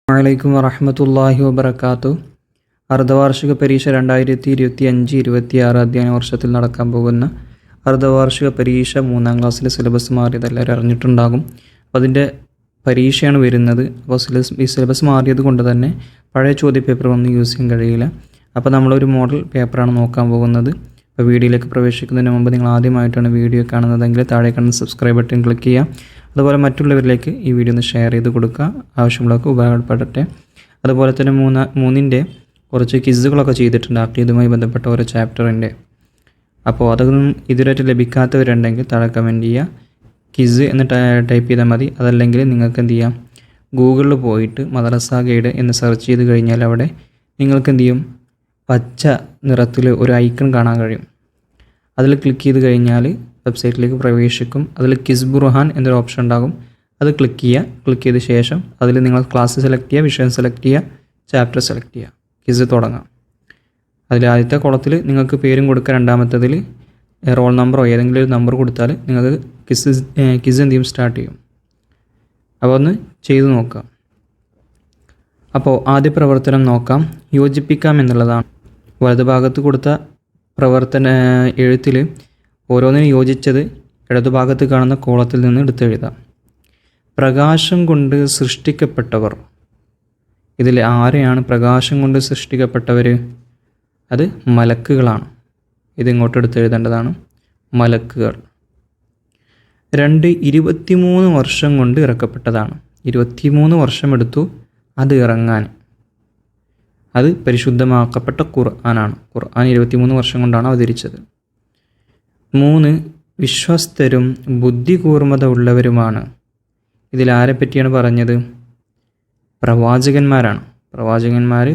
വലൈക്കും വറഹ്മത്തുള്ളാഹി വബറകാതുഹു. അർദ്ധവാർഷിക പരീക്ഷ 2025-26 അധ്യയന വർഷത്തിൽ നടക്കാൻ പോകുന്ന അർദ്ധവാർഷിക പരീക്ഷ 3ാം ക്ലാസ്സിലെ സിലബസ് മാറിയത് എല്ലാവരും അറിഞ്ഞിട്ടുണ്ടാകും. അപ്പോൾ അതിൻ്റെ പരീക്ഷയാണ് വരുന്നത്. അപ്പോൾ സിലബസ് മാറിയത് കൊണ്ട് തന്നെ പഴയ ചോദ്യപേപ്പർ ഒന്നും യൂസ് ചെയ്യാൻ കഴിയില്ല. അപ്പോൾ നമ്മളൊരു മോഡൽ പേപ്പറാണ് നോക്കാൻ പോകുന്നത്. അപ്പോൾ വീഡിയോയിലേക്ക് പ്രവേശിക്കുന്നതിന് മുമ്പ് നിങ്ങൾ ആദ്യമായിട്ടാണ് വീഡിയോ കാണുന്നതെങ്കിൽ താഴെ കാണുന്ന സബ്സ്ക്രൈബ് ബട്ടൺ ക്ലിക്ക് ചെയ്യുക. അതുപോലെ മറ്റുള്ളവരിലേക്ക് ഈ വീഡിയോ ഒന്ന് ഷെയർ ചെയ്ത് കൊടുക്കുക, ആവശ്യമുള്ളവർക്ക് ഉപകാരപ്പെടട്ടെ. അതുപോലെ തന്നെ മൂന്നിൻ്റെ കുറച്ച് ക്വിസുകളൊക്കെ ചെയ്തിട്ടുണ്ട് ഇതുമായി ബന്ധപ്പെട്ട ഓരോ ചാപ്റ്ററിൻ്റെ. അപ്പോൾ അതൊന്നും ഇതുവരെയായിട്ട് ലഭിക്കാത്തവരുണ്ടെങ്കിൽ താഴെ കമൻറ്റ് ചെയ്യുക, ക്വിസ് എന്ന് ടൈപ്പ് ചെയ്താൽ മതി. അതല്ലെങ്കിൽ നിങ്ങൾക്ക് എന്ത് ചെയ്യാം, ഗൂഗിളിൽ പോയിട്ട് മദ്രസ ഗൈഡ് എന്ന് സെർച്ച് ചെയ്ത് കഴിഞ്ഞാൽ അവിടെ നിങ്ങൾക്ക് എന്ത് ചെയ്യും, പച്ച നിറത്തിൽ ഒരു ഐക്കൺ കാണാൻ കഴിയും. അതിൽ ക്ലിക്ക് ചെയ്ത് കഴിഞ്ഞാൽ വെബ്സൈറ്റിലേക്ക് പ്രവേശിക്കും. അതിൽ ക്വിസ് ബുർഹാൻ എന്നൊരു ഓപ്ഷൻ ഉണ്ടാകും. അത് ക്ലിക്ക് ചെയ്യുക. ക്ലിക്ക് ചെയ്ത ശേഷം അതിൽ നിങ്ങൾ ക്ലാസ് സെലക്ട് ചെയ്യുക, വിഷയം സെലക്ട് ചെയ്യുക, ചാപ്റ്റർ സെലക്ട് ചെയ്യുക, ക്വിസ് തുടങ്ങാം. അതിൽ ആദ്യത്തെ കോളത്തിൽ നിങ്ങൾക്ക് പേരും കൊടുക്കുക, രണ്ടാമത്തതിൽ റോൾ നമ്പറോ ഏതെങ്കിലും ഒരു നമ്പർ കൊടുത്താൽ നിങ്ങൾക്ക് ക്വിസ് എന്ത് ചെയ്യും, സ്റ്റാർട്ട് ചെയ്യും. അപ്പോൾ ഒന്ന് ചെയ്ത് നോക്കാം. അപ്പോൾ ആദ്യ പ്രവർത്തനം നോക്കാം. യോജിപ്പിക്കാം എന്നുള്ളതാണ്. വലതുഭാഗത്ത് കൊടുത്ത പ്രവർത്തന എഴുത്തിൽ ഓരോന്നിനും യോജിച്ചത് ഇടതുഭാഗത്ത് കാണുന്ന കോളത്തിൽ നിന്ന് എടുത്തെഴുതാം. പ്രകാശം കൊണ്ട് സൃഷ്ടിക്കപ്പെട്ടവർ. ഇതിൽ ആരെയാണ് പ്രകാശം കൊണ്ട് സൃഷ്ടിക്കപ്പെട്ടവർ? അത് മലക്കുകളാണ്. ഇതിങ്ങോട്ട് എടുത്തെഴുതേണ്ടതാണ്, മലക്കുകൾ. 23 വർഷം കൊണ്ട് ഇറക്കപ്പെട്ടതാണ്. 23 വർഷം എടുത്തു അത് ഇറങ്ങാൻ. അത് പരിശുദ്ധമാക്കപ്പെട്ട ഖുർആനാണ്. ഖുർആൻ 23 വർഷം കൊണ്ടാണ് അവതരിച്ചത്. 3 വിശ്വസ്തരും ബുദ്ധികൂർമ്മത ഉള്ളവരുമാണ്. ഇതിൽ ആരെ പറ്റിയാണ് പറഞ്ഞത്? പ്രവാചകന്മാരാണ്. പ്രവാചകന്മാർ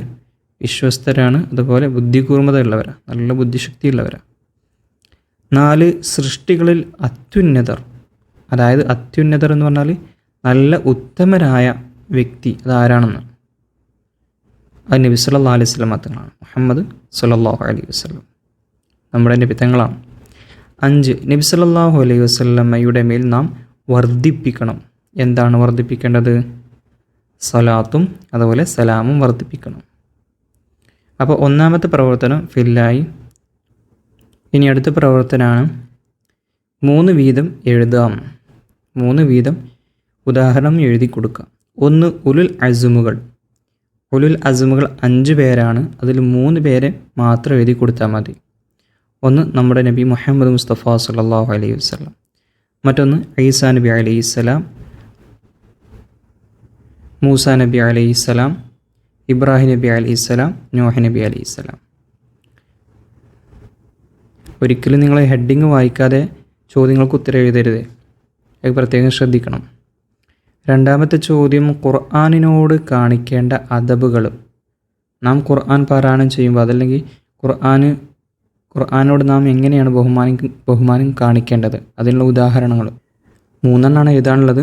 വിശ്വസ്തരാണ്, അതുപോലെ ബുദ്ധികൂർമ്മത ഉള്ളവരാണ്, നല്ല ബുദ്ധിശക്തിയുള്ളവരാണ്. 4 സൃഷ്ടികളിൽ അത്യുന്നതർ. അതായത് അത്യുന്നതർ എന്ന് പറഞ്ഞാൽ നല്ല ഉത്തമരായ വ്യക്തി അതാരാണെന്ന്. അത് നബി സല്ലല്ലാഹു അലൈഹി വസല്ലം തങ്ങളാണ്. മുഹമ്മദ് സല്ലല്ലാഹു അലൈഹി വസല്ലം നമ്മുടെ നബി തങ്ങളാണ്. 5 നബി സല്ലല്ലാഹു അലൈഹി വസല്ലമയുടെ മേൽ നാം വർദ്ധിപ്പിക്കണം. എന്താണ് വർദ്ധിപ്പിക്കേണ്ടത്? സലാത്തും അതുപോലെ സലാമും വർദ്ധിപ്പിക്കണം. അപ്പോൾ ഒന്നാമത്തെ പ്രവർത്തനം ഫില്ലായി. ഇനി അടുത്ത പ്രവർത്തനമാണ് 3 വീതം എഴുതാം. 3 വീതം ഉദാഹരണം എഴുതി കൊടുക്കാം. 1 ഉലുൽ അസ്മുകൾ. ഉലുൽ അസ്മുകൾ 5 പേരാണ്. അതിൽ 3 പേരെ മാത്രം എഴുതി കൊടുത്താൽ മതി. 1 നമ്മുടെ നബി മുഹമ്മദ് മുസ്തഫ സല്ലല്ലാഹു അലൈഹി വസല്ലം. മറ്റൊന്ന് ഈസാ നബി അലൈഹിസ്സലാം, മൂസ നബി അലൈഹിസ്സലാം, ഇബ്രാഹിം നബി അലൈഹിസ്സലാം, നോഹ് നബി അലൈഹിസ്സലാം. ഒരിക്കലും നിങ്ങൾ ഹെഡിങ് വായിക്കാതെ ചോദ്യങ്ങൾക്ക് ഉത്തരം എഴുതരുത്. അത് പ്രത്യേകം ശ്രദ്ധിക്കണം. രണ്ടാമത്തെ ചോദ്യം, ഖുർആനിനോട് കാണിക്കേണ്ട അദബുകൾ. നാം ഖുർആൻ പാരായണം ചെയ്യുമ്പോൾ അതല്ലെങ്കിൽ ഖുർആനോട് നാം എങ്ങനെയാണ് ബഹുമാനം കാണിക്കേണ്ടത്, അതിനുള്ള ഉദാഹരണങ്ങൾ 3 എഴുതാനുള്ളത്.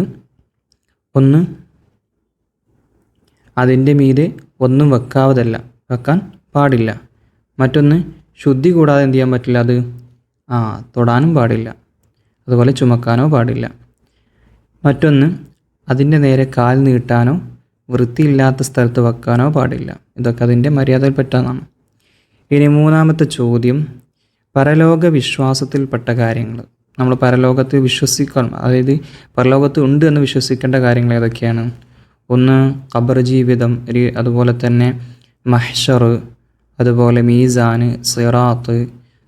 1 അതിൻ്റെ മീതെ ഒന്നും വെക്കാൻ പാടില്ല. മറ്റൊന്ന് ശുദ്ധി കൂടാതെ എന്ത് ചെയ്യാൻ പറ്റില്ല, അത് തൊടാനും പാടില്ല, അതുപോലെ ചുമക്കാനോ പാടില്ല. മറ്റൊന്ന് അതിൻ്റെ നേരെ കാൽ നീട്ടാനോ വൃത്തിയില്ലാത്ത സ്ഥലത്ത് വെക്കാനോ പാടില്ല. ഇതൊക്കെ അതിൻ്റെ മര്യാദയിൽ പറ്റാന്നാണ്. ഇനി 3ാമത്തെ ചോദ്യം, പരലോക വിശ്വാസത്തിൽപ്പെട്ട കാര്യങ്ങൾ. നമ്മൾ പരലോകത്ത് വിശ്വസിക്കണം, അതായത് പരലോകത്ത് ഉണ്ട് എന്ന് വിശ്വസിക്കേണ്ട കാര്യങ്ങൾ ഏതൊക്കെയാണ്? 1 ഖബർ ജീവിതം, അതുപോലെ തന്നെ മഹ്ശർ, അതുപോലെ മീസാൻ, സിറാത്ത്,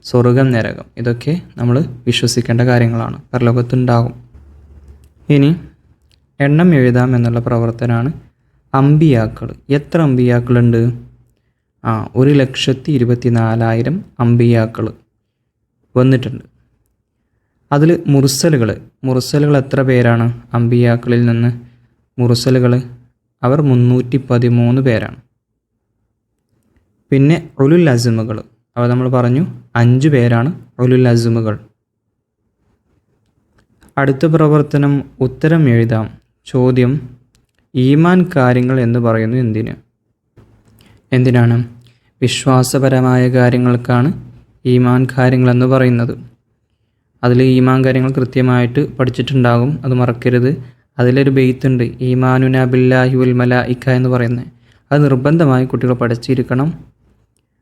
സ്വർഗം, നരകം. ഇതൊക്കെ നമ്മൾ വിശ്വസിക്കേണ്ട കാര്യങ്ങളാണ്, പരലോകത്തുണ്ടാകും. ഇനി എണ്ണം എഴുതാം എന്നുള്ള പ്രവർത്തനമാണ്. അമ്പിയാക്കൾ. എത്ര അമ്പിയാക്കളുണ്ട്? 1,24,000 അമ്പിയാക്കൾ വന്നിട്ടുണ്ട്. അതിൽ മുർസലുകൾ എത്ര പേരാണ്? അമ്പിയാക്കളിൽ നിന്ന് മുർസലുകൾ അവർ 313 പേരാണ്. പിന്നെ ഉലുൽ അസ്മുകൾ, അവ നമ്മൾ പറഞ്ഞു 5 പേരാണ് ഉലുൽ അസ്മുകൾ. അടുത്ത പ്രവർത്തനം ഉത്തരം എഴുതാം. ചോദ്യം, ഈമാൻ കാര്യങ്ങൾ എന്ന് പറയുന്നത് എന്തിനാണ്? വിശ്വാസപരമായ കാര്യങ്ങൾക്കാണ് ഈമാൻ കാര്യങ്ങൾ എന്ന് പറയുന്നത്. അതിൽ ഈമാൻ കാര്യങ്ങൾ കൃത്യമായിട്ട് പഠിച്ചിട്ടുണ്ടാകും, അത് മറക്കരുത്. അതിലൊരു ബെയ്ത്തുണ്ട്, ഈമാനുന ബില്ലാഹി വൽ മലായിക്ക എന്ന് പറയുന്നത്. അത് നിർബന്ധമായി കുട്ടികൾ പഠിച്ചിരിക്കണം.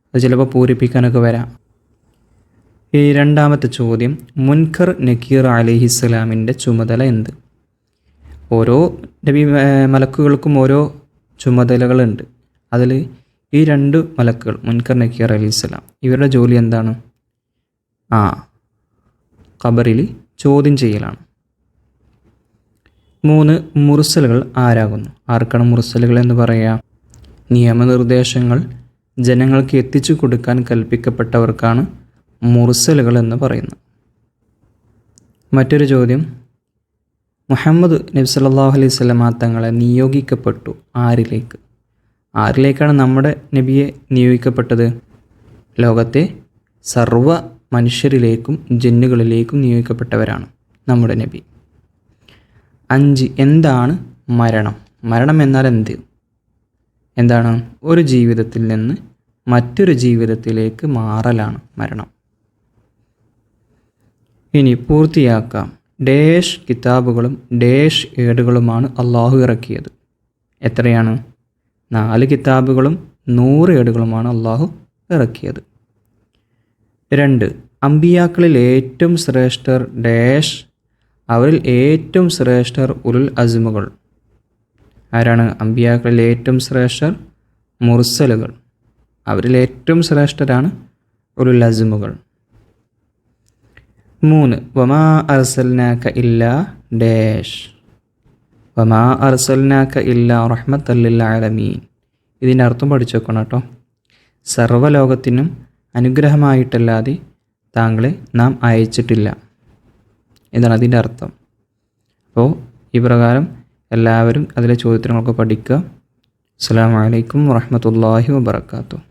അത് ചിലപ്പോൾ പൂരിപ്പിക്കാനൊക്കെ വരാം. ഈ രണ്ടാമത്തെ ചോദ്യം, മുൻകർ നക്കീർ അലൈഹിസ്സലാമിൻ്റെ ചുമതല എന്ത്? ഓരോ നബി മലക്കുകൾക്കും ഓരോ ചുമതലകളുണ്ട്. അതിൽ ഈ രണ്ട് മലക്കുകൾ മുൻകർ നക്കീർ അലൈഹിസ്സലാം, ഇവരുടെ ജോലി എന്താണ്? ഖബറിൽ ചോദ്യം ചെയ്യലാണ്. 3, മുർസലുകൾ ആരാകുന്നു? ആർക്കാണ് മുർസലുകൾ എന്ന് പറയാം? നിയമനിർദ്ദേശങ്ങൾ ജനങ്ങൾക്ക് എത്തിച്ചു കൊടുക്കാൻ കൽപ്പിക്കപ്പെട്ടവർക്കാണ് മുർസലുകൾ എന്ന് പറയുന്നത്. മറ്റൊരു ചോദ്യം, മുഹമ്മദ് നബി സല്ലല്ലാഹു അലൈഹി വസല്ലമ തങ്ങളെ നിയോഗിക്കപ്പെട്ടു ആരിലേക്ക്? ആരിലേക്കാണ് നമ്മുടെ നബിയെ നിയോഗിക്കപ്പെട്ടത്? ലോകത്തെ സർവ്വ മനുഷ്യരിലേക്കും ജിന്നുകളിലേക്കും നിയോഗിക്കപ്പെട്ടവരാണ് നമ്മുടെ നബി. 5, എന്താണ് മരണം? മരണം എന്നാൽ എന്താണ്? ഒരു ജീവിതത്തിൽ നിന്ന് മറ്റൊരു ജീവിതത്തിലേക്ക് മാറലാണ് മരണം. ഇനി പൂർത്തിയാക്കാം. ഡേഷ് കിതാബുകളും ഡേഷ് ഏടുകളുമാണ് അള്ളാഹു ഇറക്കിയത്. എത്രയാണ്? 4 കിതാബുകളും 100 ഏടുകളുമാണ് അള്ളാഹു ഇറക്കിയത്. 2, അമ്പിയാക്കളിൽ ഏറ്റവും ശ്രേഷ്ഠർ ഡേഷ്, അവരിൽ ഏറ്റവും ശ്രേഷ്ഠർ ഉലുൽ അസ്മുകൾ. ആരാണ് അമ്പിയാക്കളിൽ ഏറ്റവും ശ്രേഷ്ഠർ? മുർസലുകൾ. അവരിൽ ഏറ്റവും ശ്രേഷ്ഠരാണ് ഉലുൽ അസ്മുകൾ. 3, വമാ അർസൽനാക ഇല്ലാ ഡേഷ്, വമാ അർസൽനാക ഇല്ലാ റഹ്മത്തൽ ലിൽ ആലമീൻ. ഇതിൻ്റെ അർത്ഥം പഠിച്ചു വെക്കണം കേട്ടോ. സർവ്വലോകത്തിനും അനുഗ്രഹമായിട്ടല്ലാതെ താങ്കളെ നാം അയച്ചിട്ടില്ല എന്നാണ് അതിൻ്റെ അർത്ഥം. അപ്പോൾ ഈ പ്രകാരം എല്ലാവരും അതിലെ ചോദ്യോത്തരങ്ങളൊക്കെ പഠിക്കുക. അസ്സലാമു അലൈക്കും വറഹ്മത്തുള്ളാഹി വബറകാതുഹു.